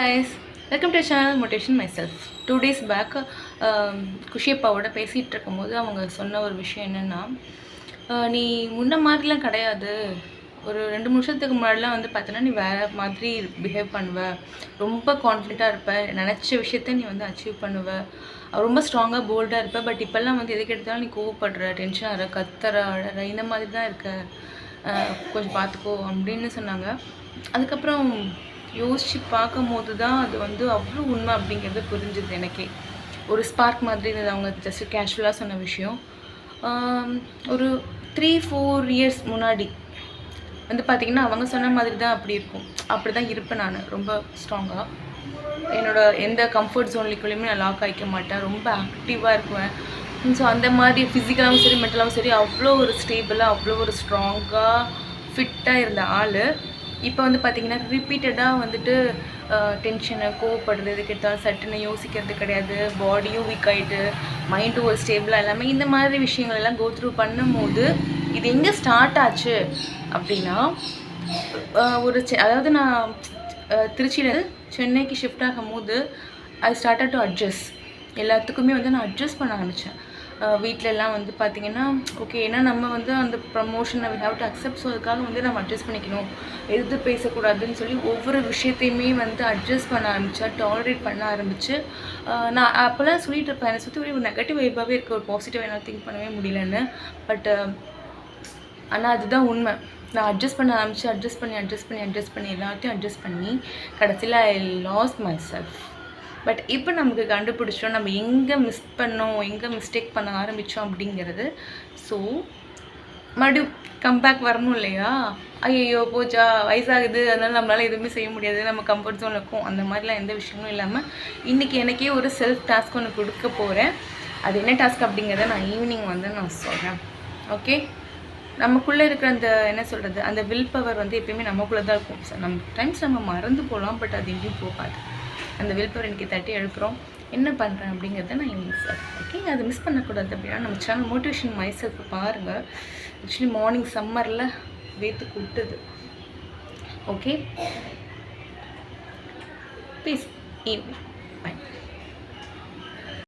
guys, welcome to channel Motivation Myself. 2 days back குஷி அப்பாவோட பேசிகிட்டு இருக்கும்போது அவங்க சொன்ன ஒரு விஷயம் என்னென்னா, நீ முன்ன மாதிரிலாம் கிடையாது, ஒரு 2 நிமிஷத்துக்கு முன்னாடிலாம் வந்து பார்த்தீங்கன்னா நீ வேறு மாதிரி பிஹேவ் பண்ணுவ, ரொம்ப கான்ஃபிடென்ட்டாக இருப்ப, நினச்ச விஷயத்த நீ வந்து அச்சீவ் பண்ணுவ, ரொம்ப ஸ்ட்ராங்காக போல்டாக இருப்ப. பட் இப்போல்லாம் வந்து எதுக்கு எடுத்தாலும் நீ கோவப்படுற, டென்ஷன் ஆகிற, கத்துற, அழற, இந்த மாதிரி தான் இருக்க, கொஞ்சம் பார்த்துக்கோ அப்படின்னு சொன்னாங்க. அதுக்கப்புறம் யோசித்து பார்க்கும்போது தான் அது வந்து அவ்வளோ உண்மை அப்படிங்கிறது புரிஞ்சுது எனக்கே. ஒரு ஸ்பார்க் மாதிரி இருந்தது அவங்க ஜஸ்ட் கேஷுவலாக சொன்ன விஷயம். ஒரு 3-4 இயர்ஸ் முன்னாடி வந்து பார்த்திங்கன்னா அவங்க சொன்ன மாதிரி தான் அப்படி இருக்கும், அப்படி தான் இருப்பேன் நான். ரொம்ப ஸ்ட்ராங்காக என்னோடய எந்த கம்ஃபர்ட் ஜோன்லேயுமே நான் லாக் ஆகிக்க மாட்டேன், ரொம்ப ஆக்டிவாக இருக்குவேன். ஸோ அந்த மாதிரி ஃபிசிக்கலாகவும் சரி மென்டலாகவும் சரி அவ்வளோ ஒரு ஸ்டேபிளாக, அவ்வளோ ஒரு ஸ்ட்ராங்காக ஃபிட்டாக இருந்த ஆள் இப்போ வந்து பார்த்திங்கன்னா ரிப்பீட்டடாக வந்துட்டு டென்ஷனை, கோவப்படுறது, எதுக்கு எடுத்தாலும் சட்டுன்னு யோசிக்கிறது கிடையாது, பாடியும் வீக் ஆகிட்டு, மைண்டும் ஒரு ஸ்டேபிளாக எல்லாமே இந்த மாதிரி விஷயங்கள் எல்லாம் கோ த்ரூ பண்ணும்போது இது எங்கே ஸ்டார்ட் ஆச்சு அப்படின்னா, அதாவது நான் திருச்சியிலேருந்து சென்னைக்கு ஷிஃப்ட் ஆகும்போது ஐ ஸ்டார்டட் டு அட்ஜஸ்ட். எல்லாத்துக்குமே வந்து நான் அட்ஜஸ்ட் பண்ண ஆரம்பித்தேன். வீட்டிலலாம் வந்து பார்த்திங்கன்னா ஓகே, ஏன்னா நம்ம வந்து அந்த ப்ரமோஷனை we have to accept. So அதுக்காக வந்து நம்ம அட்ஜஸ்ட் பண்ணிக்கணும், எது பேசக்கூடாதுன்னு சொல்லி ஒவ்வொரு விஷயத்தையுமே வந்து அட்ஜஸ்ட் பண்ண ஆரம்பித்தேன், டாலரேட் பண்ண ஆரம்பித்து. நான் அப்போல்லாம் சொல்லிட்டு இருப்பேன், என்னை சுற்றி ஒரு நெகட்டிவ் வைப்பாகவே இருக்குது, ஒரு பாசிட்டிவ் என்னால் திங்க் பண்ணவே முடியலன்னு. பட் ஆனால் அதுதான் உண்மை. நான் அட்ஜஸ்ட் பண்ண ஆரம்பித்து அட்ஜஸ்ட் பண்ணி எல்லாத்தையும் அட்ஜஸ்ட் பண்ணி கடைசியில் ஐ லாஸ்ட் மை செல்ஃப். பட் இப்போ நமக்கு கண்டுபிடிச்சோம் நம்ம எங்கே மிஸ் பண்ணோம், எங்கே மிஸ்டேக் பண்ண ஆரம்பித்தோம் அப்படிங்கிறது. ஸோ மறுபடியும் கம்பேக் வரணும் இல்லையா? ஐயோ போச்சா, வயசாகுது, அதனால் நம்மளால் எதுவுமே செய்ய முடியாது, நம்ம கம்ஃபர்ட் ஜோனில் இருக்கும், அந்த மாதிரிலாம் எந்த விஷயமும் இல்லாமல் இன்றைக்கி எனக்கே ஒரு செல்ஃப் டாஸ்க் ஒன்று கொடுக்க போகிறேன். அது என்ன டாஸ்க் அப்படிங்கிறத நான் ஈவினிங் வந்து நான் சொல்கிறேன். ஓகே, நமக்குள்ளே இருக்கிற அந்த என்ன சொல்கிறது, அந்த வில் பவர் வந்து எப்பயுமே நமக்குள்ளே தான் இருக்கும். நம்ம டைம்ஸ் நம்ம மறந்து போகலாம், பட் அது எங்கேயும் போகாது. அந்த வில் பவர் எனக்கு தட்டி எழுப்புறோம், என்ன பண்ணுறேன் அப்படிங்கிறத நான் ஈவினிங் சார். ஓகே, அதை மிஸ் பண்ணக்கூடாது அப்படின்னா நம்ம சேனல் மோட்டிவேஷன் மைசெல்ஃப் பாருங்கள். ஆக்சுவலி மார்னிங் சம்மரில் வேத்து கூட்டுது. Okay, please evening by.